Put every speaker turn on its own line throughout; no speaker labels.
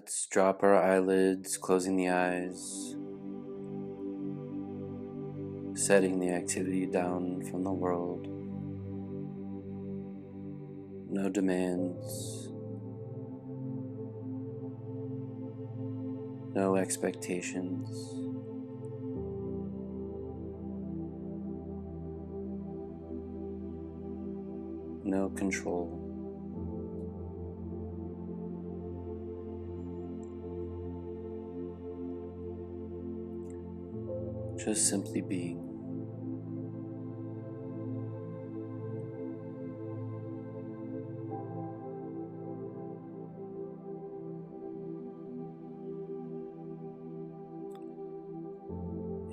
Let's drop our eyelids, closing the eyes, setting the activity down from the world. No demands, no expectations. No control. Just simply being.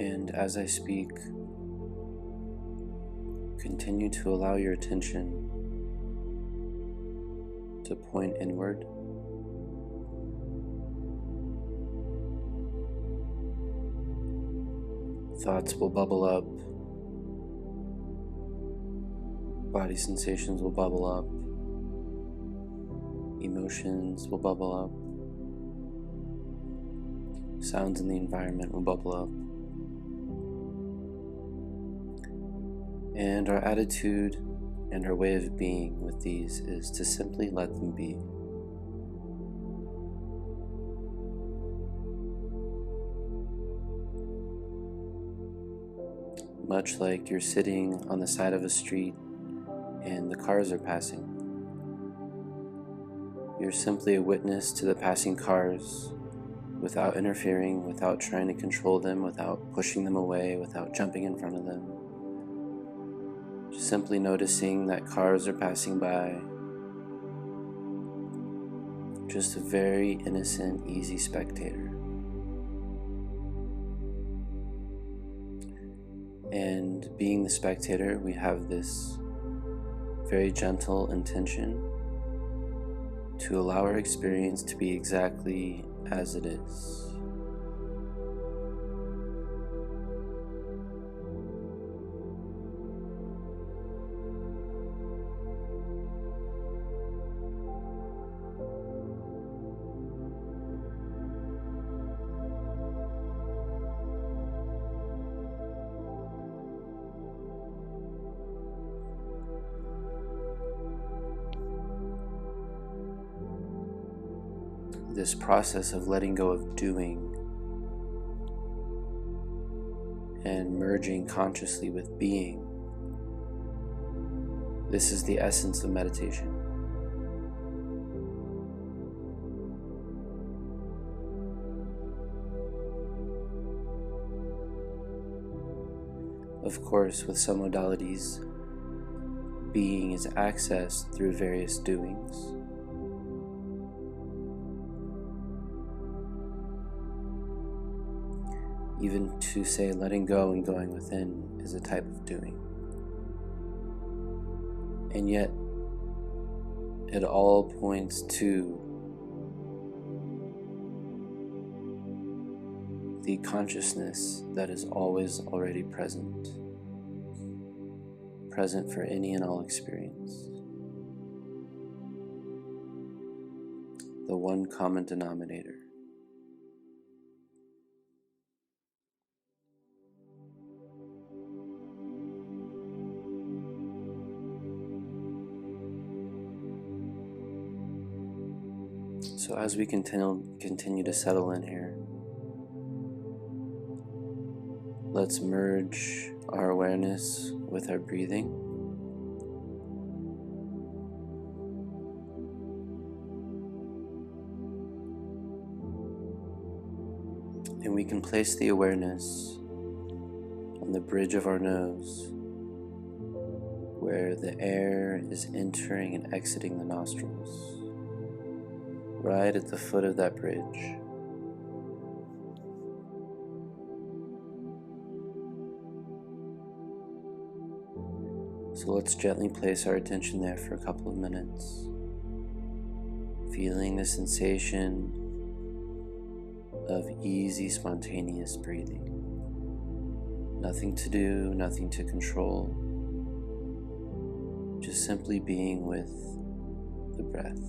And as I speak, continue to allow your attention to point inward. Thoughts will bubble up, body sensations will bubble up, emotions will bubble up, sounds in the environment will bubble up, and our attitude and our way of being with these is to simply let them be. Much like you're sitting on the side of a street and the cars are passing. You're simply a witness to the passing cars without interfering, without trying to control them, without pushing them away, without jumping in front of them. Just simply noticing that cars are passing by. Just a very innocent, easy spectator. And being the spectator, we have this very gentle intention to allow our experience to be exactly as it is. This process of letting go of doing and merging consciously with being, this is the essence of meditation. Of course, with some modalities, being is accessed through various doings. Even to say letting go and going within is a type of doing. And yet, it all points to the consciousness that is always already present for any and all experience. The one common denominator. So as we continue to settle in here, let's merge our awareness with our breathing. And we can place the awareness on the bridge of our nose, where the air is entering and exiting the nostrils. Right at the foot of that bridge. So let's gently place our attention there for a couple of minutes, feeling the sensation of easy, spontaneous breathing. Nothing to do, nothing to control, just simply being with the breath.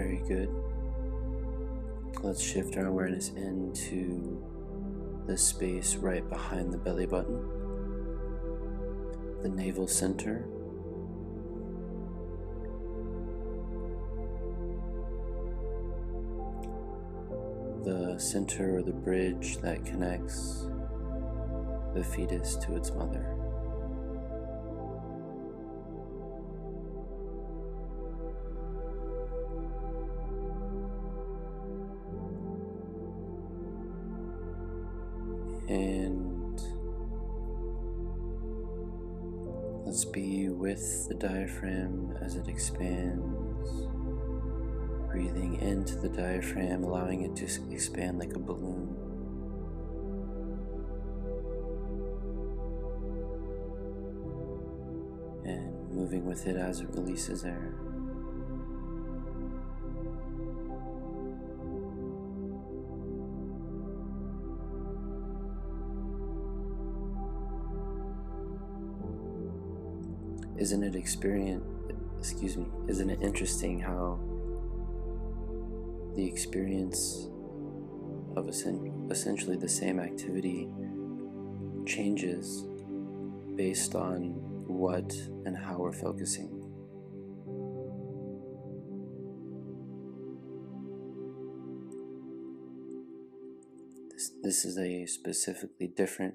Very good. Let's shift our awareness into the space right behind the belly button, the navel center. The center or the bridge that connects the fetus to its mother. And let's be with the diaphragm as it expands, breathing into the diaphragm, allowing it to expand like a balloon. And moving with it as it releases air. Isn't it interesting how the experience of essentially the same activity changes based on what and how we're focusing? This is a specifically different,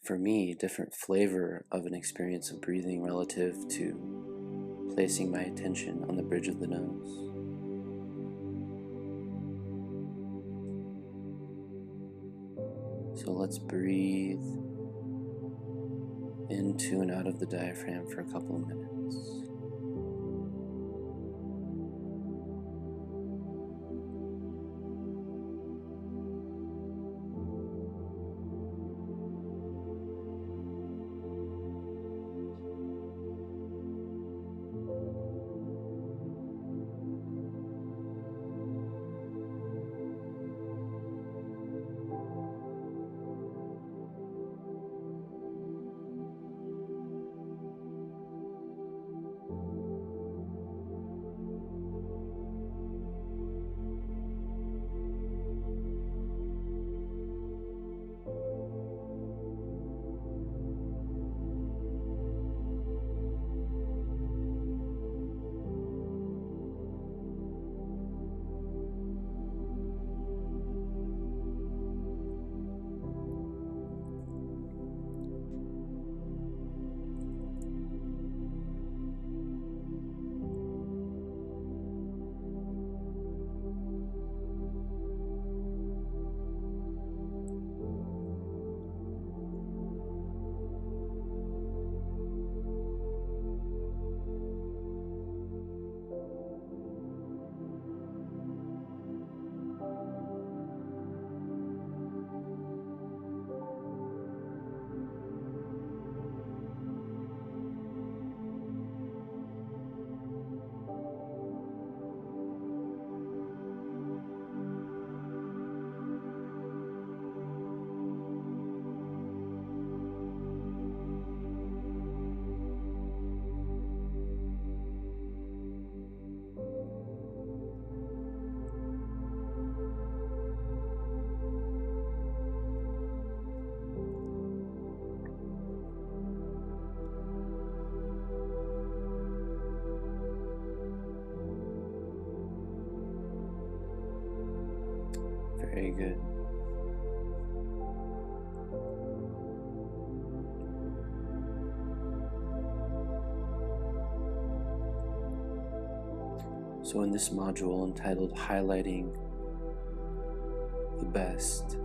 for me, different flavor of an experience of breathing relative to placing my attention on the bridge of the nose. So let's breathe into and out of the diaphragm for a couple of minutes. Very good. So in this module entitled Highlighting the Best,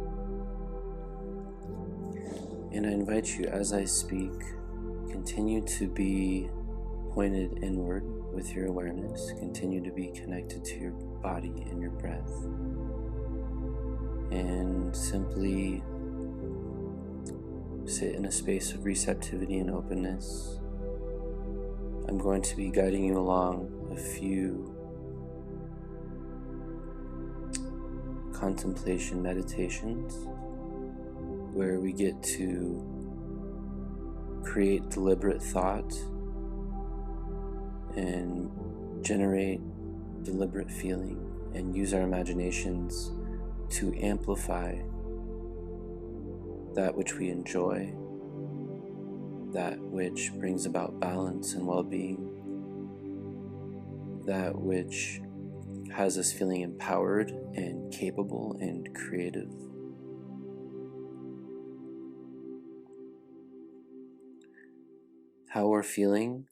and I invite you as I speak, continue to be pointed inward with your awareness, continue to be connected to your body and your breath, and simply sit in a space of receptivity and openness. I'm going to be guiding you along a few contemplation meditations where we get to create deliberate thought and generate deliberate feeling and use our imaginations to amplify that which we enjoy, that which brings about balance and well-being, that which has us feeling empowered and capable and creative. How we're feeling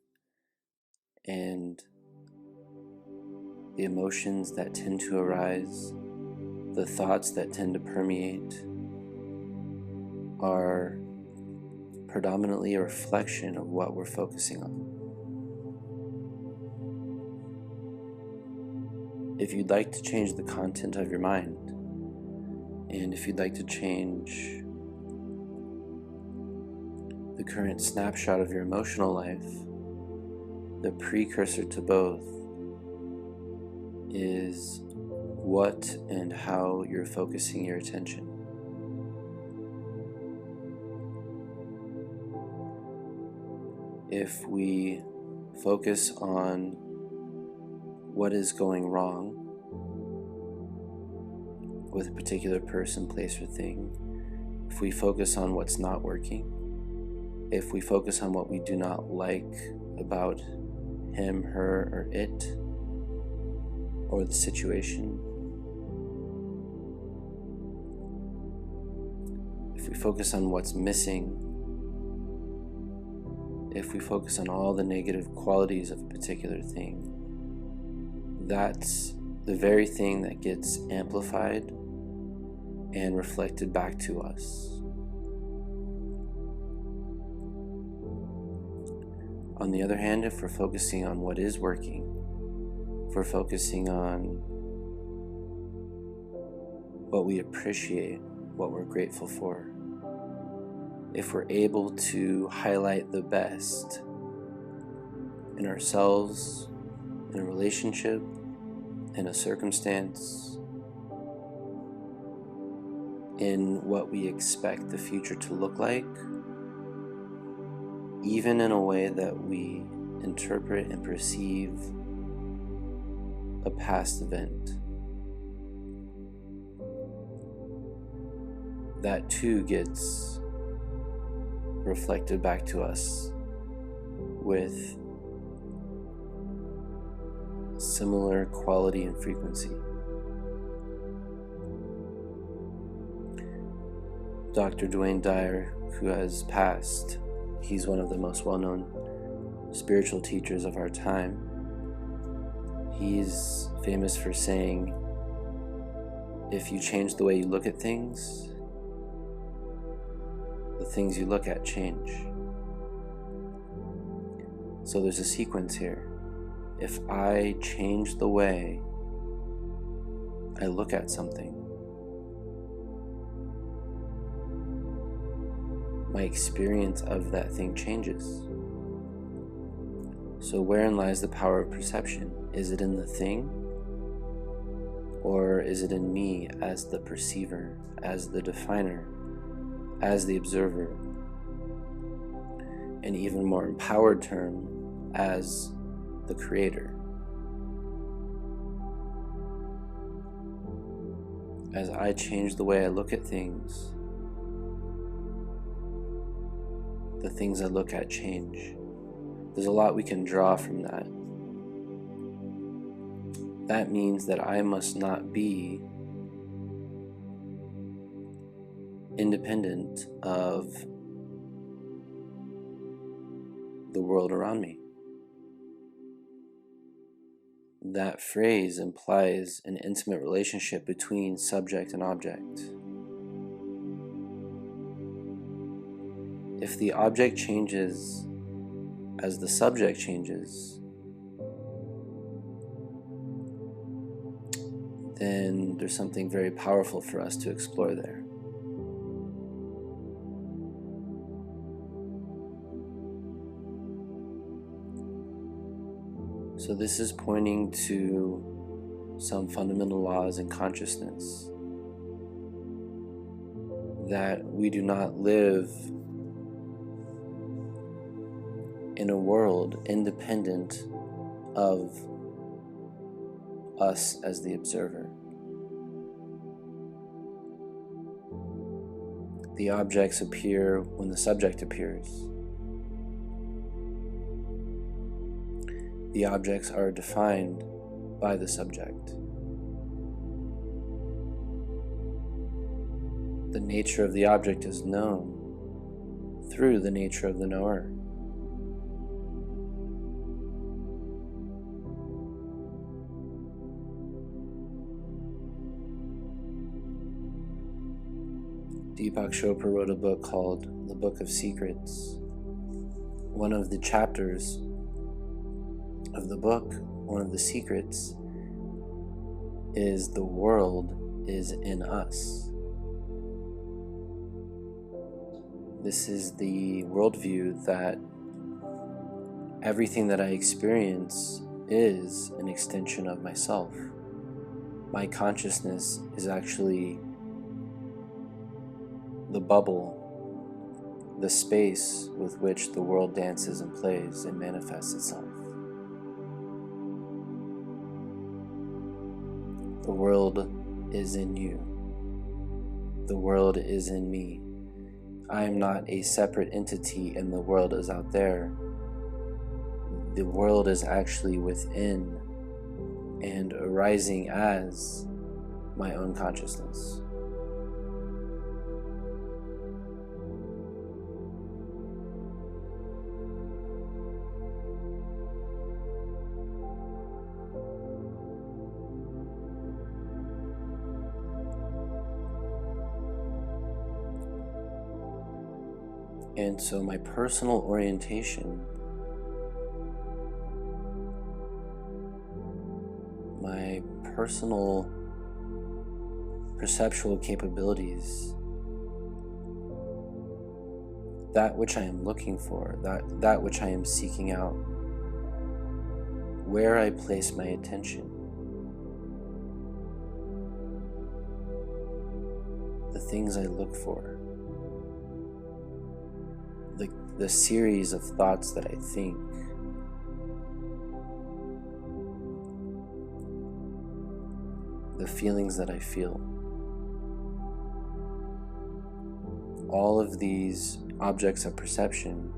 and the emotions that tend to arise, the thoughts that tend to permeate, are predominantly a reflection of what we're focusing on. If you'd like to change the content of your mind, and if you'd like to change the current snapshot of your emotional life, the precursor to both is what and how you're focusing your attention. If we focus on what is going wrong with a particular person, place, or thing, if we focus on what's not working, if we focus on what we do not like about him, her, or it, or the situation, if we focus on what's missing, if we focus on all the negative qualities of a particular thing, that's the very thing that gets amplified and reflected back to us. On the other hand, if we're focusing on what is working, if we're focusing on what we appreciate, what we're grateful for, if we're able to highlight the best in ourselves, in a relationship, in a circumstance, in what we expect the future to look like, even in a way that we interpret and perceive a past event, that too gets reflected back to us with similar quality and frequency. Dr. Dwayne Dyer, who has passed, he's one of the most well-known spiritual teachers of our time. He's famous for saying, if you change the way you look at things, the things you look at change. So there's a sequence here. If I change the way I look at something, my experience of that thing changes. So wherein lies the power of perception? Is it in the thing? Or is it in me as the perceiver, as the definer, as the observer? An even more empowered term, as the creator. As I change the way I look at things, the things I look at change. There's a lot we can draw from that. That means that I must not be independent of the world around me. That phrase implies an intimate relationship between subject and object. If the object changes as the subject changes, then there's something very powerful for us to explore there. So this is pointing to some fundamental laws in consciousness, that we do not live in a world independent of us as the observer. The objects appear when the subject appears. The objects are defined by the subject. The nature of the object is known through the nature of the knower. Deepak Chopra wrote a book called The Book of Secrets. One of the chapters of the book, one of the secrets, is the world is in us. This is the worldview that everything that I experience is an extension of myself. My consciousness is actually the bubble, the space with which the world dances and plays and manifests itself. The world is in you. The world is in me. I am not a separate entity and the world is out there. The world is actually within and arising as my own consciousness. And so my personal orientation, my personal perceptual capabilities, that which I am looking for, that which I am seeking out, where I place my attention, the things I look for, the series of thoughts that I think, the feelings that I feel. All of these objects of perception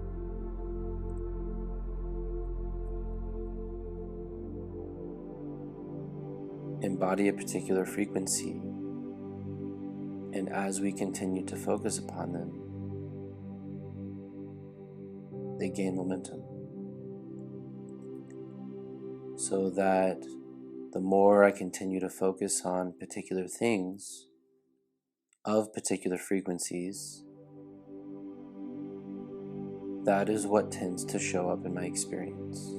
embody a particular frequency, and as we continue to focus upon them, they gain momentum. So that the more I continue to focus on particular things of particular frequencies, that is what tends to show up in my experience.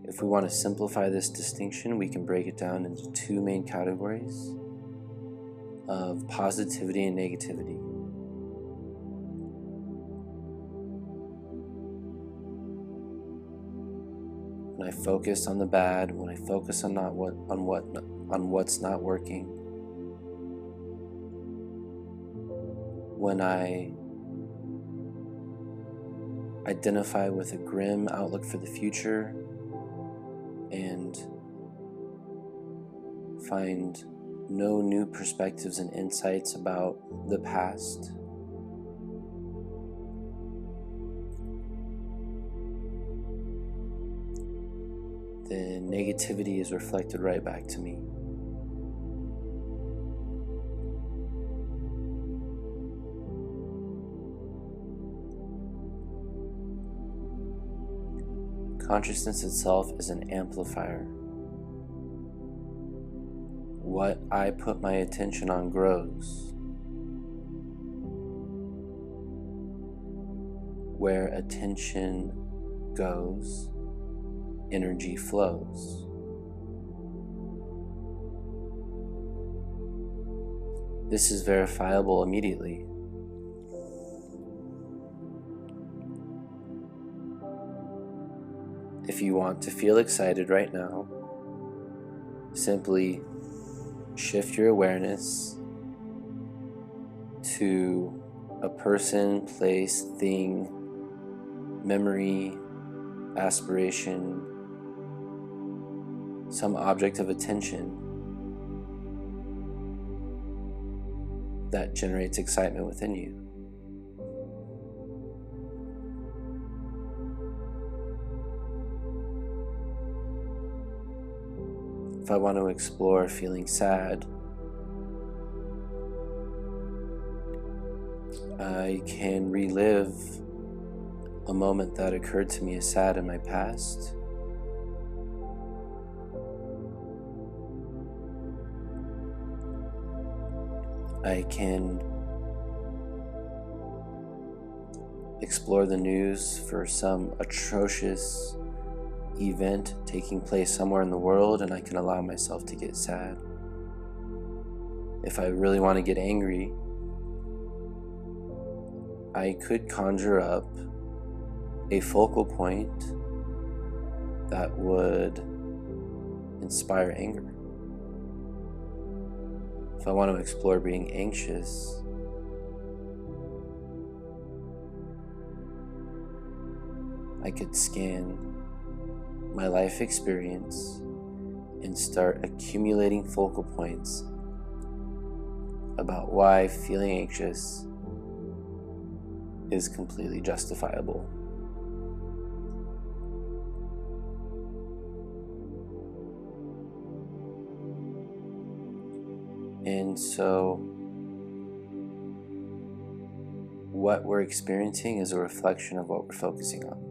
If we want to simplify this distinction, we can break it down into two main categories of positivity and negativity. When I focus on the bad, when I focus on what's not working, when I identify with a grim outlook for the future and find no new perspectives and insights about the past, the negativity is reflected right back to me. Consciousness itself is an amplifier. What I put my attention on grows. Where attention goes, energy flows. This is verifiable immediately. If you want to feel excited right now, simply shift your awareness to a person, place, thing, memory, aspiration, some object of attention that generates excitement within you. If I want to explore feeling sad, I can relive a moment that occurred to me as sad in my past. I can explore the news for some atrocious event taking place somewhere in the world, and I can allow myself to get sad. If I really want to get angry, I could conjure up a focal point that would inspire anger. If I want to explore being anxious, I could scan my life experience and start accumulating focal points about why feeling anxious is completely justifiable. And so what we're experiencing is a reflection of what we're focusing on.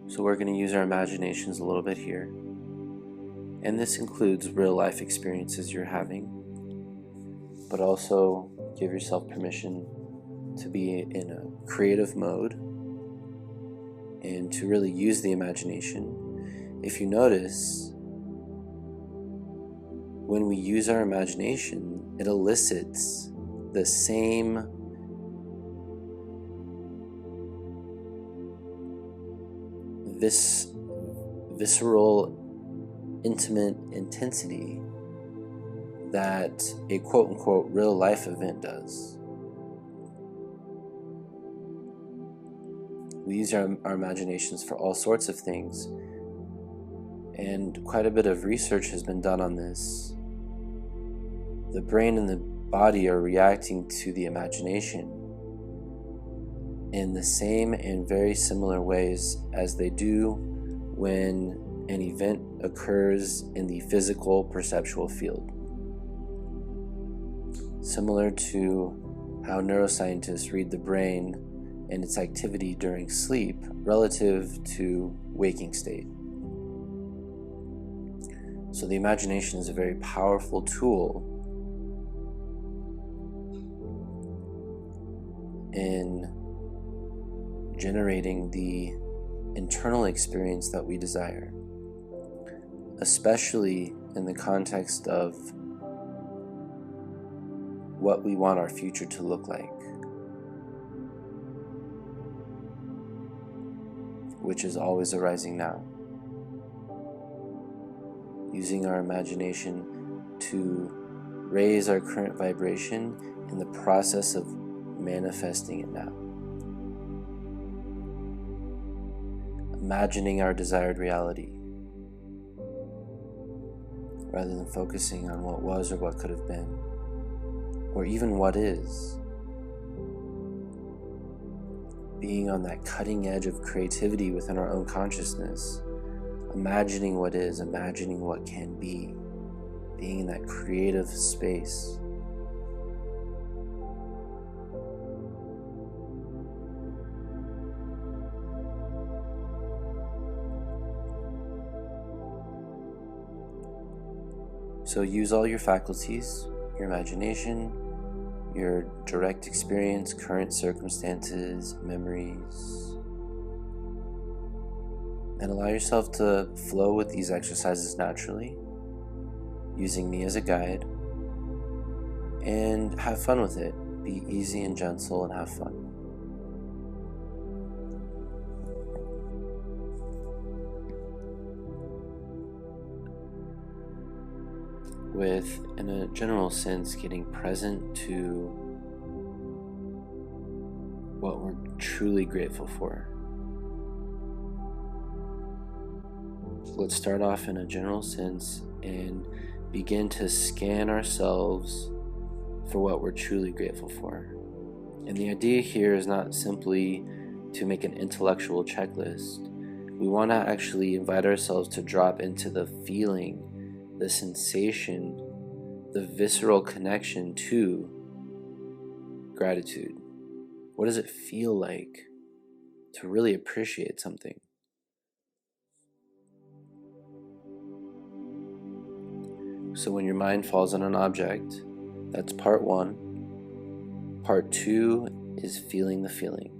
So we're going to use our imaginations a little bit here. And this includes real life experiences you're having, but also give yourself permission to be in a creative mode and to really use the imagination. If you notice, when we use our imagination, it elicits the same visceral, intimate intensity that a quote-unquote real life event does. We use our imaginations for all sorts of things, and quite a bit of research has been done on this. The brain and the body are reacting to the imagination in the same and very similar ways as they do when an event occurs in the physical perceptual field. Similar to how neuroscientists read the brain and its activity during sleep relative to waking state. So the imagination is a very powerful tool in generating the internal experience that we desire, especially in the context of what we want our future to look like, which is always arising now. Using our imagination to raise our current vibration in the process of manifesting it now. Imagining our desired reality, rather than focusing on what was or what could have been, or even what is. Being on that cutting edge of creativity within our own consciousness, imagining what is, imagining what can be, being in that creative space. So use all your faculties, your imagination, your direct experience, current circumstances, memories, and allow yourself to flow with these exercises naturally, using me as a guide, and have fun with it. Be easy and gentle and have fun. with, in a general sense, getting present to what we're truly grateful for. Let's start off in a general sense and begin to scan ourselves for what we're truly grateful for. And the idea here is not simply to make an intellectual checklist. We want to actually invite ourselves to drop into the feeling, the sensation, the visceral connection to gratitude. What does it feel like to really appreciate something? So when your mind falls on an object, that's part one. Part two is feeling the feeling.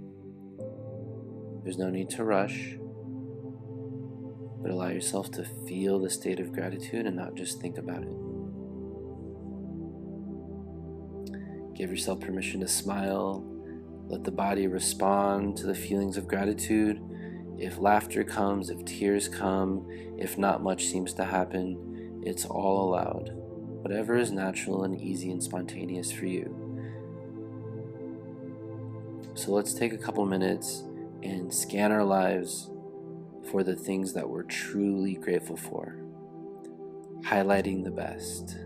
There's no need to rush, but allow yourself to feel the state of gratitude and not just think about it. Give yourself permission to smile. Let the body respond to the feelings of gratitude. If laughter comes, if tears come, if not much seems to happen, it's all allowed. Whatever is natural and easy and spontaneous for you. So let's take a couple minutes and scan our lives for the things that we're truly grateful for, highlighting the best.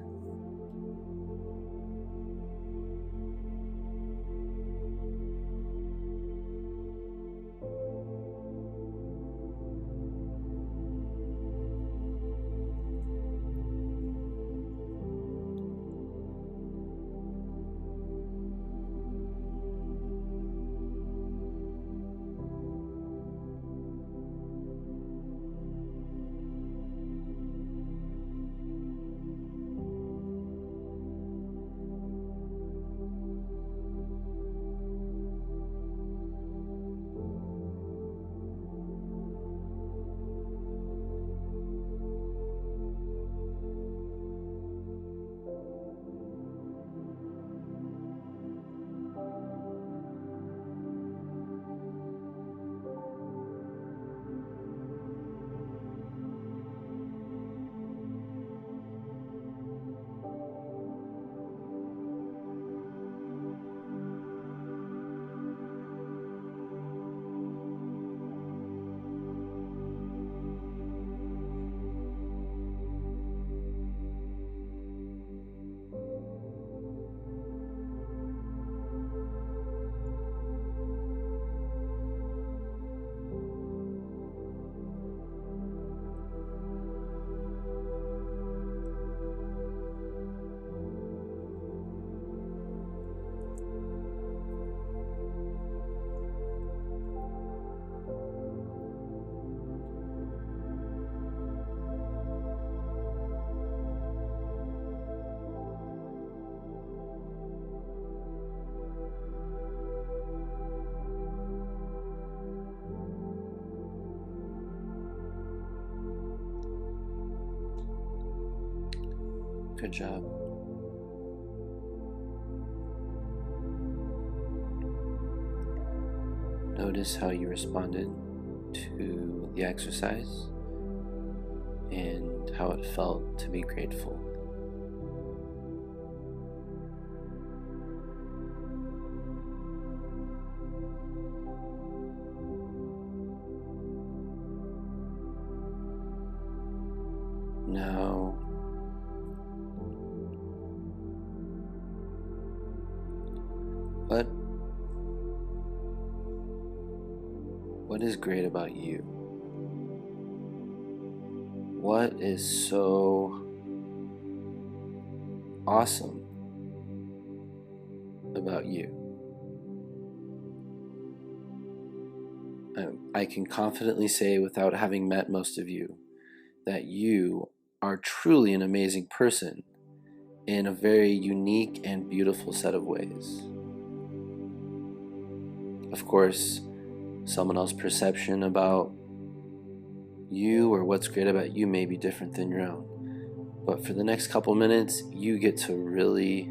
Good job. Notice how you responded to the exercise and how it felt to be grateful. Now, what is great about you? What is so awesome about you? I can confidently say, without having met most of you, that you are truly an amazing person in a very unique and beautiful set of ways. Of course, someone else's perception about you or what's great about you may be different than your own. But for the next couple minutes, you get to really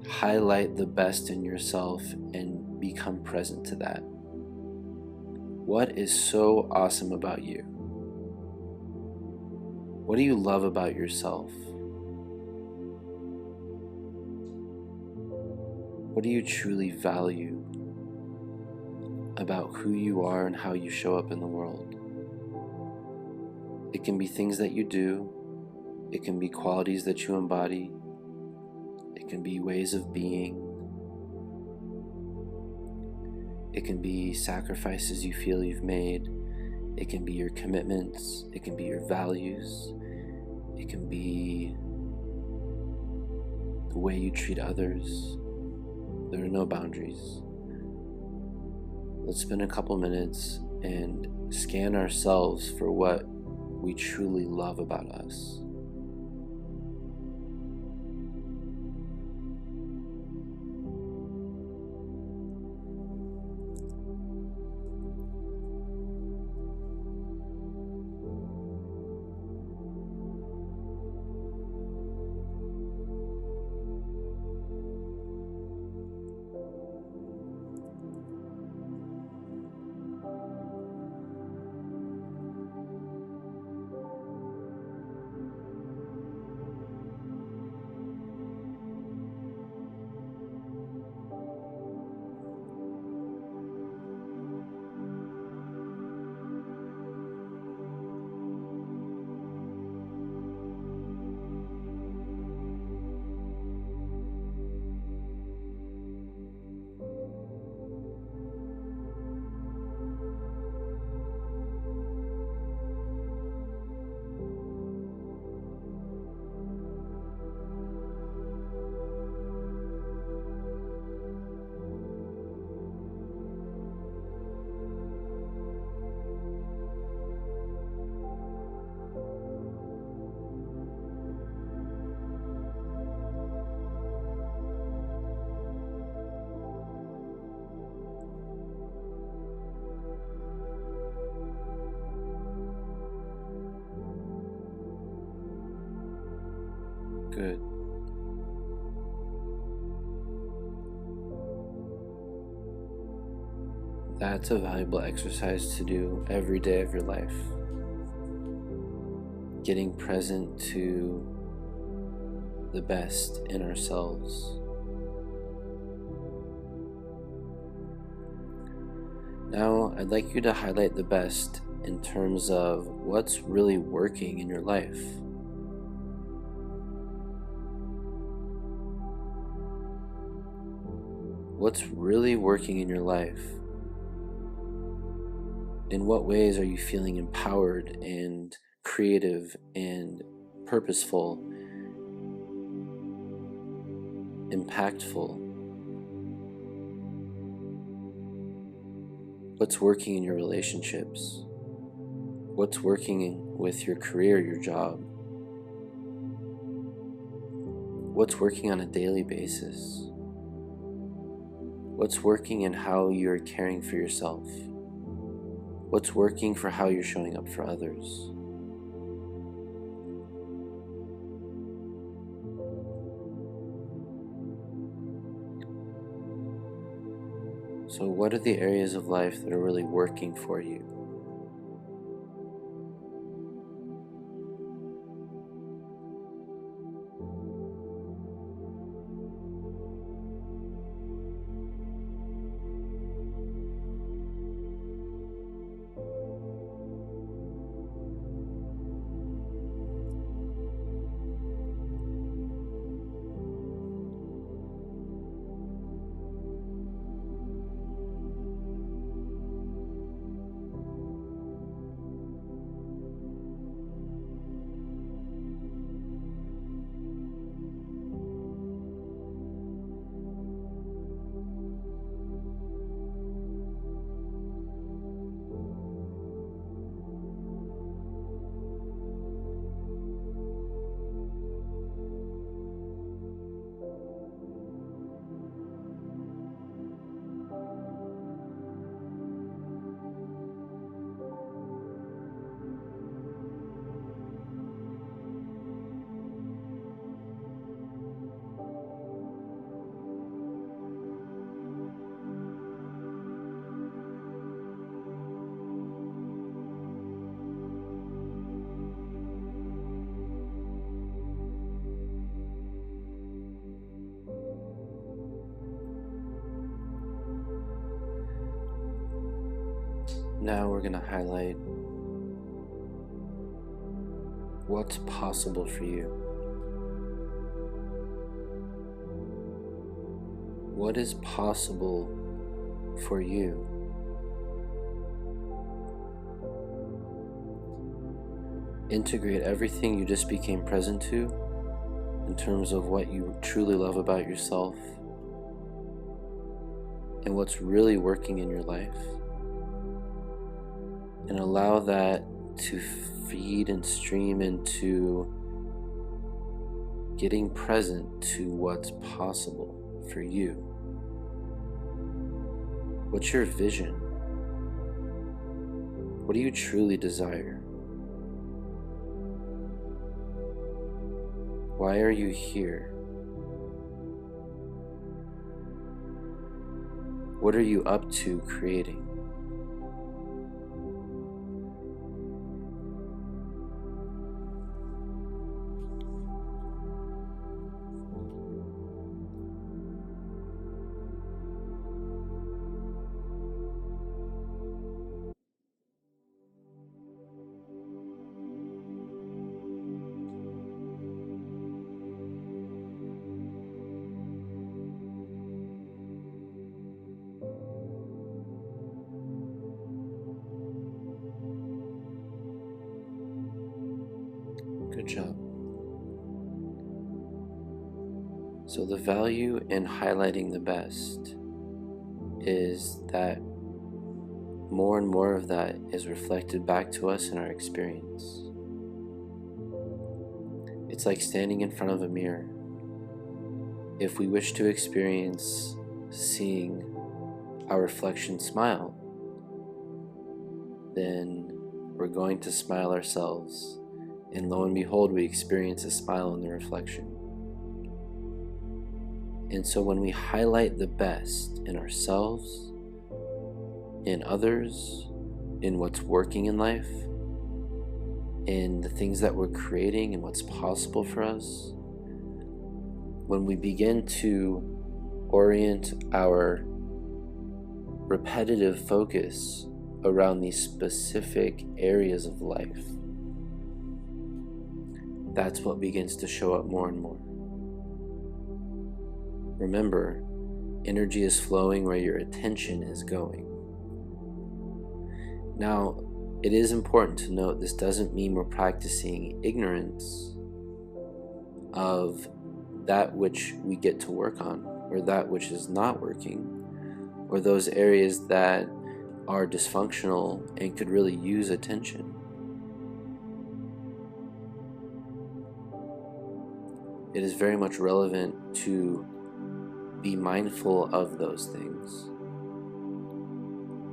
highlight the best in yourself and become present to that. What is so awesome about you? What do you love about yourself? What do you truly value about who you are and how you show up in the world? It can be things that you do. It can be qualities that you embody. It can be ways of being. It can be sacrifices you feel you've made. It can be your commitments. It can be your values. It can be the way you treat others. There are no boundaries. Let's spend a couple minutes and scan ourselves for what we truly love about us. Good. That's a valuable exercise to do every day of your life. Getting present to the best in ourselves. Now, I'd like you to highlight the best in terms of what's really working in your life. What's really working in your life? In what ways are you feeling empowered and creative and purposeful, impactful? What's working in your relationships? What's working with your career, your job? What's working on a daily basis? What's working in how you're caring for yourself? What's working for how you're showing up for others? So what are the areas of life that are really working for you? Now we're going to highlight what's possible for you. What is possible for you? Integrate everything you just became present to in terms of what you truly love about yourself and what's really working in your life, and allow that to feed and stream into getting present to what's possible for you. What's your vision? What do you truly desire? Why are you here? What are you up to creating? Good job. So the value in highlighting the best is that more and more of that is reflected back to us in our experience. It's like standing in front of a mirror. If we wish to experience seeing our reflection smile, then we're going to smile ourselves, and lo and behold, we experience a smile in the reflection. And so when we highlight the best in ourselves, in others, in what's working in life, in the things that we're creating and what's possible for us, when we begin to orient our repetitive focus around these specific areas of life, that's what begins to show up more and more. Remember, energy is flowing where your attention is going. Now, it is important to note this doesn't mean we're practicing ignorance of that which we get to work on, or that which is not working, or those areas that are dysfunctional and could really use attention. It is very much relevant to be mindful of those things,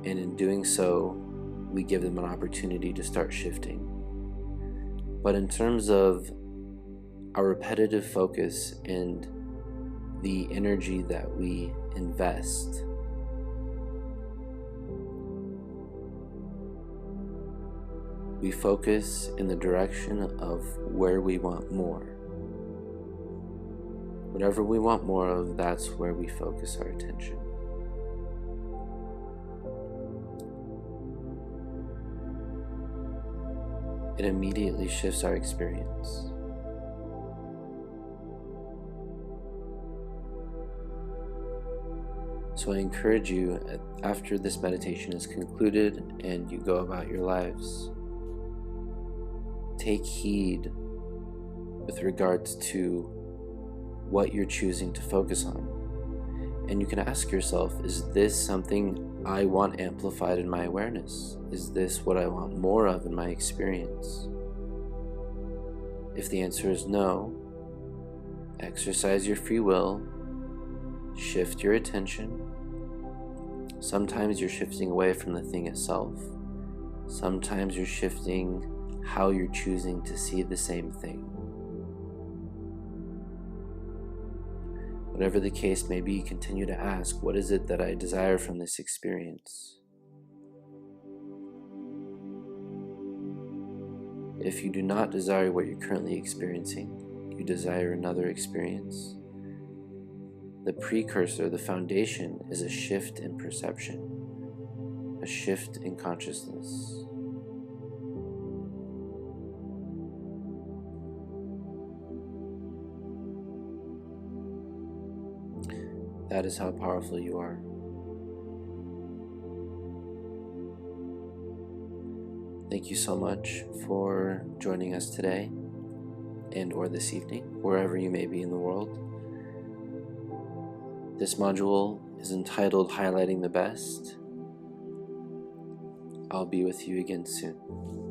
and in doing so, we give them an opportunity to start shifting. But in terms of our repetitive focus and the energy that we invest, we focus in the direction of where we want more. Whatever we want more of, that's where we focus our attention. It immediately shifts our experience. So I encourage you, after this meditation is concluded and you go about your lives, take heed with regards to what you're choosing to focus on. And you can ask yourself, is this something I want amplified in my awareness? Is this what I want more of in my experience? If the answer is no, exercise your free will, shift your attention. Sometimes you're shifting away from the thing itself. Sometimes you're shifting how you're choosing to see the same thing. Whatever the case may be, continue to ask, what is it that I desire from this experience? If you do not desire what you're currently experiencing, you desire another experience, the precursor, the foundation, is a shift in perception. a shift in consciousness. That is how powerful you are. Thank you so much for joining us today and or this evening, wherever you may be in the world. This module is entitled Highlighting the Best. I'll be with you again soon.